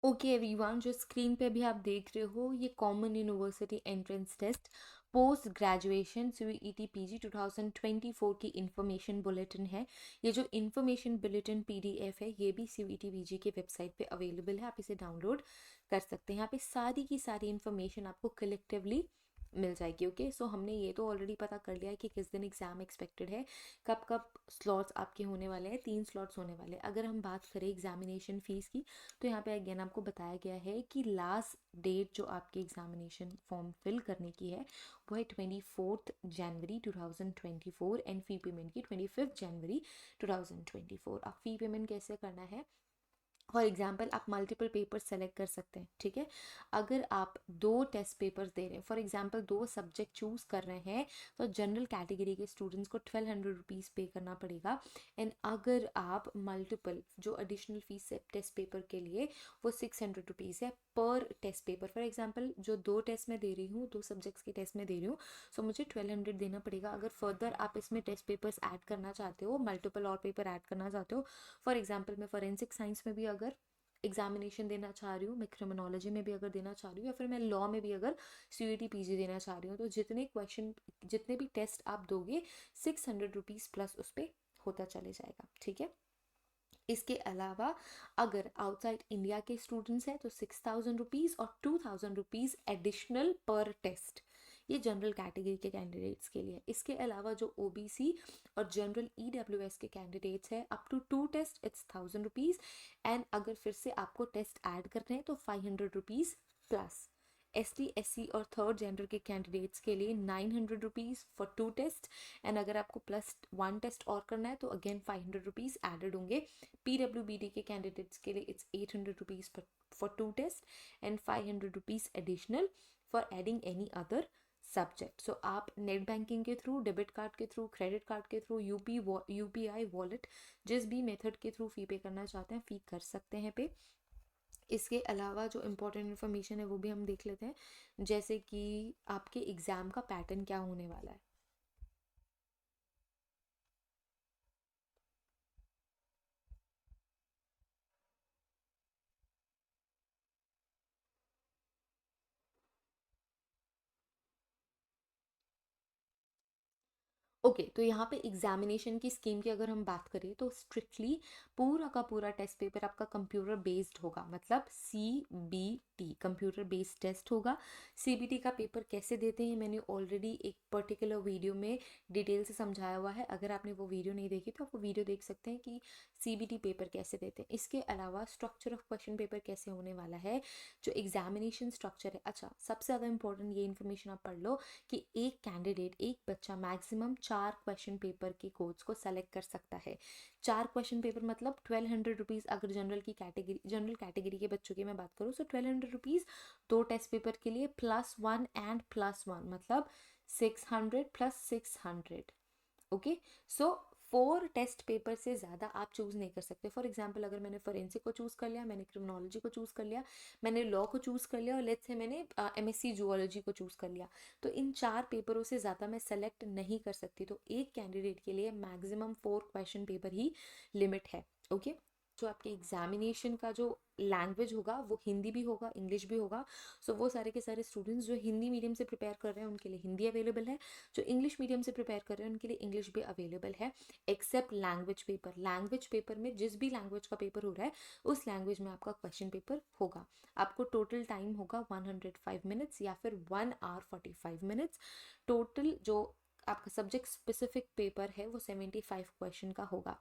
Okay everyone, जो screen पे भी आप देख रहे हो ये common university entrance test post graduation CET PG 2024 की इन्फॉर्मेशन बुलेटिन है। ये जो इन्फॉर्मेशन बुलेटिन पीडीएफ है ये भी सीईटी पीजी के वेबसाइट पे अवेलेबल है, आप इसे डाउनलोड कर सकते हैं। यहाँ पे सारी की सारी इन्फॉर्मेशन आपको कलेक्टिवली मिल जाएगी। ओके, सो हमने ये तो ऑलरेडी पता कर लिया है कि किस दिन एग्जाम एक्सपेक्टेड है, कब कब स्लॉट्स आपके होने वाले हैं। 3 स्लॉट्स होने वाले हैं। अगर हम बात करें एग्जामिनेशन फीस की, तो यहाँ पे अगेन आपको बताया गया है कि लास्ट डेट जो आपके एग्जामिनेशन फॉर्म फिल करने की है वो है 24 जनवरी 2024 एंड फ़ी पेमेंट की 25 जनवरी 2024। अब फ़ी पेमेंट कैसे करना है? फॉर एग्जाम्पल आप मल्टीपल पेपर सेलेक्ट कर सकते हैं, ठीक है। अगर आप 2 टेस्ट पेपर्स दे रहे हैं, फॉर एग्जाम्पल 2 सब्जेक्ट चूज कर रहे हैं, तो जनरल कैटेगरी के स्टूडेंट्स को 1200 रुपीज़ पे करना पड़ेगा। एंड अगर आप मल्टीपल जो एडिशनल फीस है टेस्ट पेपर के लिए वो 600 रुपीज़ है पर टेस्ट पेपर। फॉर एग्जाम्पल जो 2 टेस्ट में दे रही हूँ, 2 सब्जेक्ट्स के टेस्ट में दे रही हूँ, सो मुझे 1200 देना पड़ेगा। अगर फर्दर आप इसमें टेस्ट पेपर्स ऐड करना चाहते हो, मल्टीपल और पेपर ऐड करना चाहते हो, फॉर एग्जाम्पल मैं फॉरेंसिक साइंस में भी अगर एग्जामिनेशन देना चाह रही हूँ, मैं क्रिमिनोलॉजी में भी अगर देना चाह रही हूँ, या फिर मैं लॉ में भी अगर सीईटी पीजी देना चाह रही हूँ, तो जितने भी टेस्ट आप दोगे 600 रुपीज़ प्लस उस पर होता चले जाएगा, ठीक है। इसके अलावा अगर आउटसाइड इंडिया के स्टूडेंट्स हैं तो 6000 रुपीज़ और 2000 रुपीज़ एडिशनल पर टेस्ट, ये जनरल कैटेगरी के कैंडिडेट्स के लिए। इसके अलावा जो ओबीसी और जनरल ईडब्ल्यूएस के कैंडिडेट्स हैं, up to 2 test it's 1000 rupees. And अगर फिर से आपको टेस्ट ऐड करने हैं तो 500 रुपीज़ प्लस। एसटी एससी और थर्ड जेंडर के कैंडिडेट्स के लिए 900 रुपीज़ फॉर 2 टेस्ट। एंड अगर आपको +1 टेस्ट और करना है तो अगेन 500 रुपीज़ एडेड होंगे। पीडब्ल्यूबीडी के कैंडिडेट्स के लिए it's 800 rupees for 2 test and 500 rupees additional for adding any other subject. So आप नेट बैंकिंग के थ्रू, डेबिट कार्ड के थ्रू, क्रेडिट कार्ड के थ्रू, यूपीआई वॉलेट, जिस भी मेथड के थ्रू फ़ी पे करना चाहते हैं फ़ी कर सकते हैं पे। इसके अलावा जो इम्पोर्टेंट इन्फॉर्मेशन है वो भी हम देख लेते हैं, जैसे कि आपके एग्ज़ाम का पैटर्न क्या होने वाला है। ओके, तो यहाँ पे एग्जामिनेशन की स्कीम की अगर हम बात करें तो स्ट्रिक्टली पूरा का पूरा टेस्ट पेपर आपका कंप्यूटर बेस्ड होगा, मतलब सीबीटी कंप्यूटर बेस्ड टेस्ट होगा। सीबीटी का पेपर कैसे देते हैं मैंने ऑलरेडी एक पर्टिकुलर वीडियो में डिटेल से समझाया हुआ है। अगर आपने वो वीडियो नहीं देखी तो आप वो वीडियो देख सकते हैं कि सीबीटी पेपर कैसे देते हैं। इसके अलावा स्ट्रक्चर ऑफ क्वेश्चन पेपर कैसे होने वाला है, जो एग्जामिनेशन स्ट्रक्चर है। अच्छा, सबसे ज़्यादा इंपॉर्टेंट ये इन्फॉर्मेशन आप पढ़ लो कि एक कैंडिडेट, एक बच्चा मैक्सिमम 4 क्वेश्चन पेपर के कोड्स को सेलेक्ट कर सकता है। 4 क्वेश्चन पेपर मतलब 1200 रुपीज़। अगर जनरल कैटेगरी के बच्चों की मैं बात करूँ तो 1200 रुपीज़ 2 टेस्ट पेपर के लिए, +1 एंड +1 मतलब 600 + 600। ओके, सो 4 टेस्ट पेपर से ज़्यादा आप चूज़ नहीं कर सकते। फॉर एग्जाम्पल अगर मैंने फोरेंसिक को चूज़ कर लिया, मैंने क्रिमिनोलॉजी को चूज़ कर लिया, मैंने लॉ को चूज़ कर लिया और लेट्स से मैंने एमएससी जूलॉजी को चूज़ कर लिया, तो इन 4 पेपरों से ज़्यादा मैं सेलेक्ट नहीं कर सकती। तो एक कैंडिडेट के लिए मैक्सिमम 4 क्वेश्चन पेपर ही लिमिट है। ओके, जो आपके एग्जामिनेशन का जो लैंग्वेज होगा वो हिंदी भी होगा, इंग्लिश भी होगा। सो वो सारे के सारे स्टूडेंट्स जो हिंदी मीडियम से प्रिपेयर कर रहे हैं उनके लिए हिंदी अवेलेबल है, जो इंग्लिश मीडियम से प्रिपेयर कर रहे हैं उनके लिए इंग्लिश भी अवेलेबल है, except language paper. Language paper में जिस भी लैंग्वेज का पेपर हो रहा है उस लैंग्वेज में आपका क्वेश्चन पेपर होगा। आपको टोटल टाइम होगा 105 मिनट्स या फिर 1 hour 45 मिनट्स। टोटल जो आपका सब्जेक्ट स्पेसिफिक पेपर है वो 75 क्वेश्चन का होगा।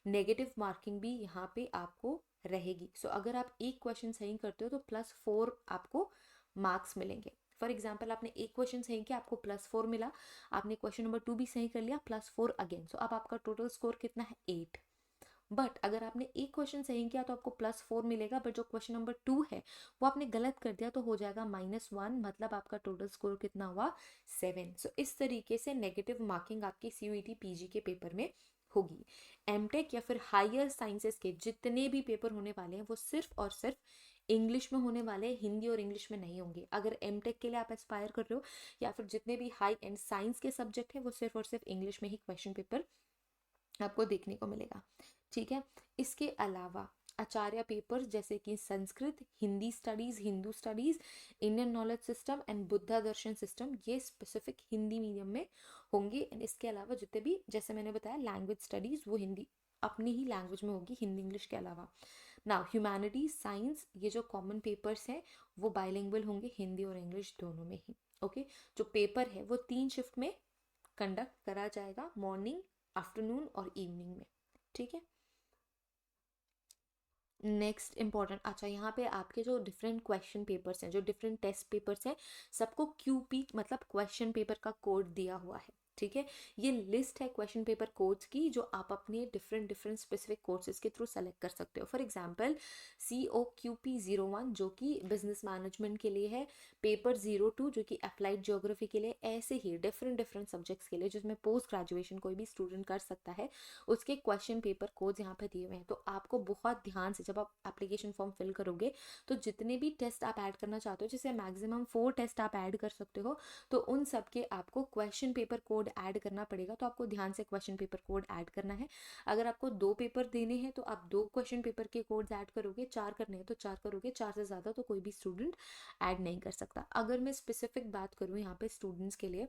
नेगेटिव मार्किंग भी यहाँ पे आपको रहेगी। सो अगर आप एक क्वेश्चन सही करते हो तो +4 आपको मार्क्स मिलेंगे। फॉर एग्जाम्पल आपने एक क्वेश्चन सही किया, आपको +4 मिला। आपने क्वेश्चन नंबर 2 भी सही कर लिया, +4 अगेन। सो अब आपका टोटल स्कोर कितना है? 8। बट अगर आपने एक क्वेश्चन सही किया तो आपको +4 मिलेगा, बट जो क्वेश्चन नंबर 2 है वो आपने गलत कर दिया तो हो जाएगा -1, मतलब आपका टोटल स्कोर कितना हुआ? 7। सो इस तरीके से नेगेटिव मार्किंग आपकी सीयूईटी पीजी के पेपर में होगी। एमटेक या फिर हायर साइंसेस के जितने भी पेपर होने वाले हैं वो सिर्फ और सिर्फ इंग्लिश में होने वाले हैं, हिंदी और इंग्लिश में नहीं होंगे। अगर एमटेक के लिए आप एस्पायर कर रहे हो या फिर जितने भी हाई एंड साइंस के सब्जेक्ट हैं वो सिर्फ और सिर्फ इंग्लिश में ही क्वेश्चन पेपर आपको देखने को मिलेगा, ठीक है। इसके अलावा आचार्य पेपर्स जैसे कि Sanskrit, Hindi studies, Hindu studies, Indian knowledge system and Buddha Darshan system, ये स्पेसिफिक हिंदी मीडियम में होंगे। एंड इसके अलावा जितने भी जैसे मैंने बताया लैंग्वेज स्टडीज़ वो हिंदी अपनी ही लैंग्वेज में होगी, हिंदी इंग्लिश के अलावा। नाउ ह्यूमैनिटीज साइंस ये जो कॉमन पेपर्स हैं वो बाइलिंगुअल होंगे, हिंदी और इंग्लिश दोनों में ही। ओके जो पेपर है वो 3 शिफ्ट में कंडक्ट करा जाएगा, मॉर्निंग, आफ्टरनून और इवनिंग में। ठीक है, नेक्स्ट इंपॉर्टेंट, अच्छा यहाँ पे आपके जो डिफरेंट क्वेश्चन पेपर्स हैं, जो डिफरेंट टेस्ट पेपर्स हैं, सबको क्यूपी मतलब क्वेश्चन पेपर का कोड दिया हुआ है। ठीक है, ये लिस्ट है क्वेश्चन पेपर कोड्स की जो आप अपने डिफरेंट डिफरेंट स्पेसिफिक कोर्सेज के थ्रू सेलेक्ट कर सकते हो। फॉर एग्जांपल COQP01 जो कि बिजनेस मैनेजमेंट के लिए है, पेपर 02 जो कि अप्लाइड ज्योग्राफी के लिए, ऐसे ही डिफरेंट डिफरेंट सब्जेक्ट्स के लिए जिसमें पोस्ट ग्रेजुएशन कोई भी स्टूडेंट कर सकता है, उसके क्वेश्चन पेपर कोड्स यहाँ पे दिए हुए हैं। तो आपको बहुत ध्यान से जब आप एप्लीकेशन फॉर्म फिल करोगे तो जितने भी टेस्ट आप ऐड करना चाहते हो, जैसे मैक्सिमम 4 टेस्ट आप ऐड कर सकते हो, तो उन सब के आपको क्वेश्चन पेपर कोड ऐड करना पड़ेगा। तो आपको ध्यान से क्वेश्चन पेपर कोड ऐड करना है। अगर आपको 2 पेपर देने हैं तो आप 2 क्वेश्चन पेपर के कोड्स ऐड करोगे, 4 करने हैं तो 4 करोगे, 4 से ज़्यादा तो कोई भी स्टूडेंट ऐड नहीं कर सकता। अगर मैं स्पेसिफिक बात करूँ यहाँ पे स्टूडेंट्स के लिए,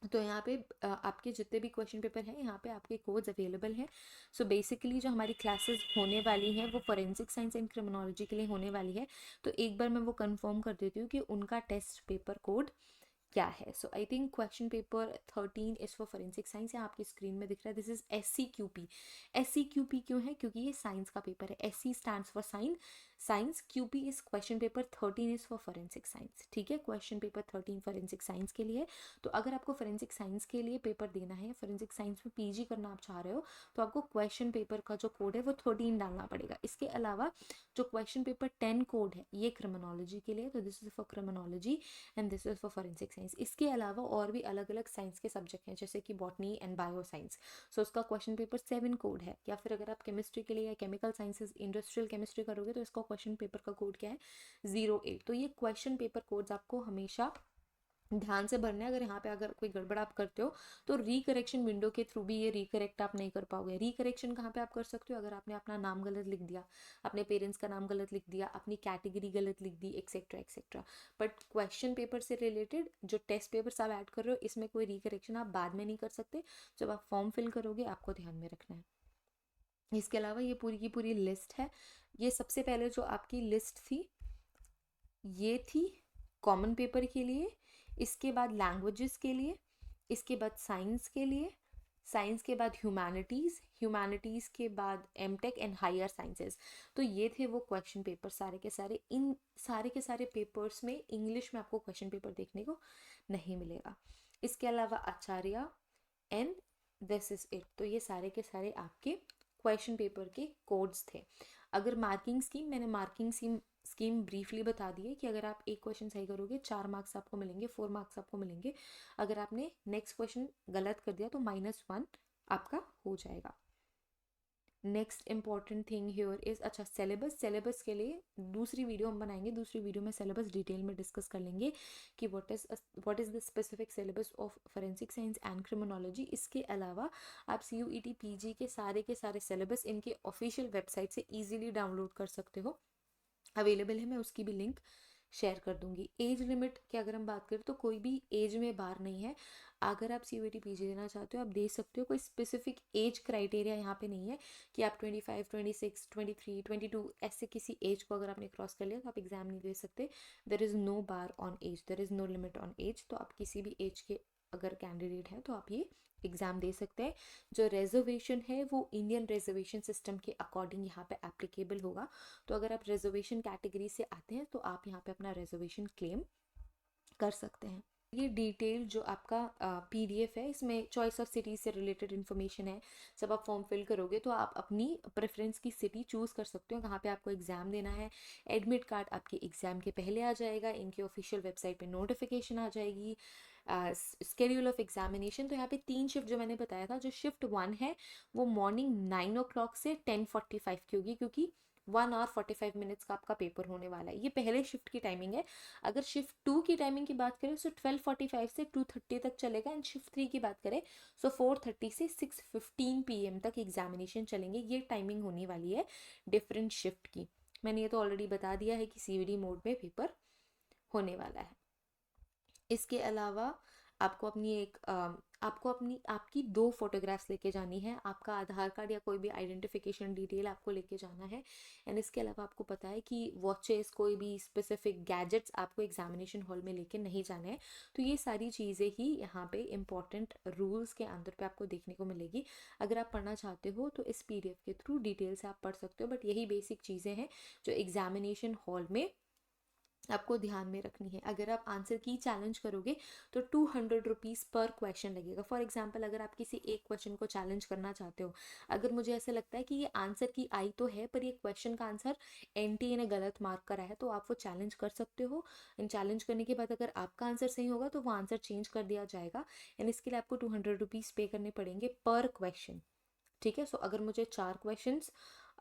तो यहाँ पे आपके जितने भी क्वेश्चन पेपर हैं यहाँ पे आपके कोड्स अवेलेबल हैं। सो बेसिकली जो हमारी क्लासेस होने वाली हैं वो फॉरेंसिक साइंस एंड क्रिमिनोलॉजी के लिए होने वाली है। तो एक बार मैं वो कंफर्म कर देती हूँ कि उनका टेस्ट पेपर कोड क्या है। So I think question paper 13 is for forensic science, यहाँ आपकी स्क्रीन में दिख रहा है, दिस इज SCQP। SCQP क्यों है? क्योंकि ये साइंस का पेपर है। SC stands for science, QP is question paper 13 is for forensic science. ठीक है, क्वेश्चन पेपर 13 फॉरेंसिक साइंस के लिए। तो अगर आपको फॉरेंसिक साइंस के लिए पेपर देना है, फॉरेंसिक साइंस में PG करना आप चाह रहे हो, तो आपको क्वेश्चन पेपर का जो कोड है वो 13 डालना पड़ेगा। इसके अलावा जो क्वेश्चन पेपर 10 कोड है ये क्रिमिनोलॉजी के लिए, तो this is for criminology and this is for forensic science. इसके अलावा और भी अलग अलग साइंस के सब्जेक्ट हैं जैसे कि बॉटनी एंड बायो साइंस, सो उसका क्वेश्चन पेपर 7 कोड है। या फिर अगर आप केमिस्ट्री के लिए या केमिकल साइंसेज इंडस्ट्रियल केमिस्ट्री करोगे तो इसका क्वेश्चन पेपर का कोड क्या है? 08। तो ये क्वेश्चन पेपर कोड्स आपको हमेशा ध्यान से भरना है। अगर यहाँ पे अगर कोई गड़बड़ आप करते हो तो रिकरेक्शन विंडो के थ्रू भी ये रिकरेक्ट आप नहीं कर पाओगे। रिकरेक्शन कहाँ पे आप कर सकते हो? अगर आपने अपना नाम गलत लिख दिया, अपने पेरेंट्स का नाम गलत लिख दिया, अपनी कैटेगरी गलत लिख दी, etcetera etcetera. But question paper से रिलेटेड जो टेस्ट पेपर्स आप ऐड कर रहे हो इसमें कोई रिकरेक्शन आप बाद में नहीं कर सकते, जब आप फॉर्म फिल करोगे आपको ध्यान में रखना है। इसके अलावा ये पूरी की पूरी लिस्ट है। ये सबसे पहले जो आपकी लिस्ट थी ये थी कॉमन पेपर के लिए, इसके बाद लैंग्वेजेस के लिए, इसके बाद साइंस के लिए, साइंस के बाद ह्यूमैनिटीज़, ह्यूमैनिटीज़ के बाद एमटेक एंड हायर साइंसेस। तो ये थे वो क्वेश्चन पेपर सारे के सारे। इन सारे के सारे पेपर्स में इंग्लिश में आपको क्वेश्चन पेपर देखने को नहीं मिलेगा। इसके अलावा आचार्य एंड दिस इज इट। तो ये सारे के सारे आपके क्वेश्चन पेपर के कोड्स थे। अगर मार्किंग स्कीम, मैंने मार्किंग स्कीम ब्रीफली बता दी है कि अगर आप एक क्वेश्चन सही करोगे 4 मार्क्स आपको मिलेंगे, 4 मार्क्स आपको मिलेंगे। अगर आपने नेक्स्ट क्वेश्चन गलत कर दिया तो -1 आपका हो जाएगा। Next important thing here is, अच्छा सिलेबस के लिए दूसरी वीडियो हम बनाएंगे, दूसरी वीडियो में सिलेबस डिटेल में डिस्कस कर लेंगे कि what is the specific syllabus of forensic science and criminology. इसके अलावा आप CUET PG के सारे सिलेबस इनके ऑफिशियल वेबसाइट से इजीली डाउनलोड कर सकते हो, अवेलेबल है। मैं उसकी भी लिंक शेयर कर दूंगी। एज लिमिट की अगर हम बात करें तो कोई भी एज में बार नहीं है। अगर आप CUET PG देना चाहते हो आप दे सकते हो, कोई स्पेसिफिक एज क्राइटेरिया यहाँ पे नहीं है कि आप 25, 26, 23, 22 ऐसे किसी एज को अगर आपने क्रॉस कर लिया तो आप एग्जाम नहीं दे सकते। There is no bar on age, there is no limit on age. तो आप किसी भी एज के अगर कैंडिडेट हैं तो आप ये एग्ज़ाम दे सकते हैं। जो रिजर्वेशन है वो इंडियन रिजर्वेशन सिस्टम के अकॉर्डिंग यहाँ पे एप्लीकेबल होगा। तो अगर आप रिजर्वेशन कैटेगरी से आते हैं तो आप यहाँ पे अपना रिजर्वेशन क्लेम कर सकते हैं। ये डिटेल जो आपका PDF है इसमें चॉइस ऑफ सिटीज से रिलेटेड इन्फॉर्मेशन है। जब आप फॉर्म फिल करोगे तो आप अपनी प्रेफरेंस की सिटी चूज़ कर सकते हो कहाँ पे आपको एग्ज़ाम देना है। एडमिट कार्ड आपके एग्ज़ाम के पहले आ जाएगा, इनके ऑफिशियल वेबसाइट पे नोटिफिकेशन आ जाएगी। स्केड्यूल ऑफ एग्जामिनेशन, तो यहाँ पे 3 शिफ्ट जो मैंने बताया था, जो शिफ्ट 1 है वो मॉर्निंग 9 o'clock से 10:45 की होगी, क्योंकि 1 hour 45 minutes का आपका पेपर होने वाला है। ये पहले शिफ्ट की टाइमिंग है। अगर शिफ्ट 2 की टाइमिंग की बात करें तो 12:45 से 2:30 तक चलेगा, एंड शिफ्ट 3 की बात करें सो 4:30 से 6:15 PM तक एग्जामिनेशन चलेंगे। ये टाइमिंग होने वाली है डिफरेंट शिफ्ट की। मैंने ये तो ऑलरेडी बता दिया है कि CVD मोड में पेपर होने वाला है। इसके अलावा आपको आपकी 2 फोटोग्राफ्स लेके जानी है। आपका आधार कार्ड या कोई भी आइडेंटिफिकेशन डिटेल आपको लेके जाना है। एंड इसके अलावा आपको पता है कि वॉचेस, कोई भी स्पेसिफिक गैजेट्स आपको एग्जामिनेशन हॉल में लेके नहीं जाना है। तो ये सारी चीज़ें ही यहाँ पे इम्पॉर्टेंट रूल्स के अंदर पे आपको देखने को मिलेगी। अगर आप पढ़ना चाहते हो तो इस PDF के थ्रू डिटेल से आप पढ़ सकते हो, बट यही बेसिक चीज़ें हैं जो एग्जामिनेशन हॉल में आपको ध्यान में रखनी है। अगर आप आंसर की चैलेंज करोगे तो 200 रुपीज़ पर क्वेश्चन लगेगा। फॉर एग्जाम्पल, अगर आप किसी एक क्वेश्चन को चैलेंज करना चाहते हो, अगर मुझे ऐसा लगता है कि ये आंसर की आई तो है पर ये क्वेश्चन का आंसर NTA ने गलत मार्क करा है, तो आप वो चैलेंज कर सकते हो। एंड चैलेंज करने के बाद अगर आपका आंसर सही होगा तो वो आंसर चेंज कर दिया जाएगा, एंड इसके लिए आपको 200 रुपीज़ पे करने पड़ेंगे पर क्वेश्चन। ठीक है। सो अगर मुझे 4 क्वेश्चंस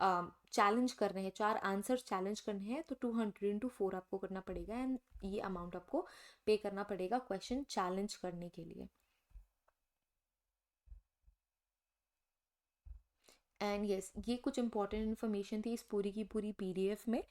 चैलेंज करने हैं, 4 आंसर चैलेंज करने हैं, तो 200 × 4 आपको करना पड़ेगा, एंड ये अमाउंट आपको पे करना पड़ेगा क्वेश्चन चैलेंज करने के लिए। एंड यस, ये कुछ इंपॉर्टेंट इन्फॉर्मेशन थी इस पूरी की पूरी PDF में।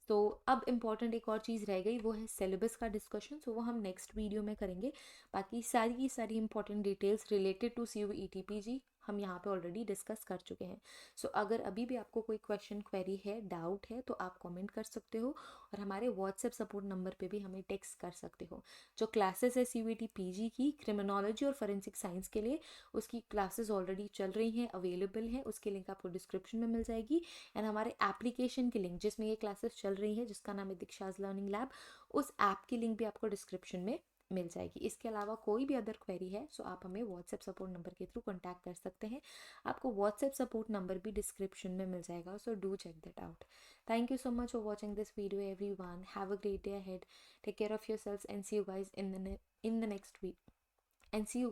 तो अब इम्पॉर्टेंट एक और चीज़ रह गई, वो है सिलेबस का डिस्कशन। सो वो हम नेक्स्ट वीडियो में करेंगे। बाकी सारी की सारी important details related to CUET PG हम यहाँ पे ऑलरेडी डिस्कस कर चुके हैं। सो अगर अभी भी आपको कोई क्वेश्चन, क्वेरी है, डाउट है, तो आप कमेंट कर सकते हो, और हमारे व्हाट्सएप सपोर्ट नंबर पे भी हमें टेक्स्ट कर सकते हो। जो क्लासेस है CUET PG की क्रिमिनोलॉजी और फॉरेंसिक साइंस के लिए, उसकी क्लासेस ऑलरेडी चल रही हैं, अवेलेबल हैं। उसकी लिंक आपको डिस्क्रिप्शन में मिल जाएगी। एंड हमारे एप्लीकेशन की लिंक, जिसमें ये क्लासेस चल रही है, जिसका नाम है दीक्षाज लर्निंग लैब, उस ऐप की लिंक भी आपको डिस्क्रिप्शन में मिल जाएगी। इसके अलावा कोई भी अदर क्वेरी है सो आप हमें व्हाट्सएप सपोर्ट नंबर के थ्रू कॉन्टैक्ट कर सकते हैं। आपको व्हाट्सएप सपोर्ट नंबर भी डिस्क्रिप्शन में मिल जाएगा, so do check that out. Thank you so much for watching this video everyone. Have a great day ahead. Take care of yourselves and see you guys in the next week, and see you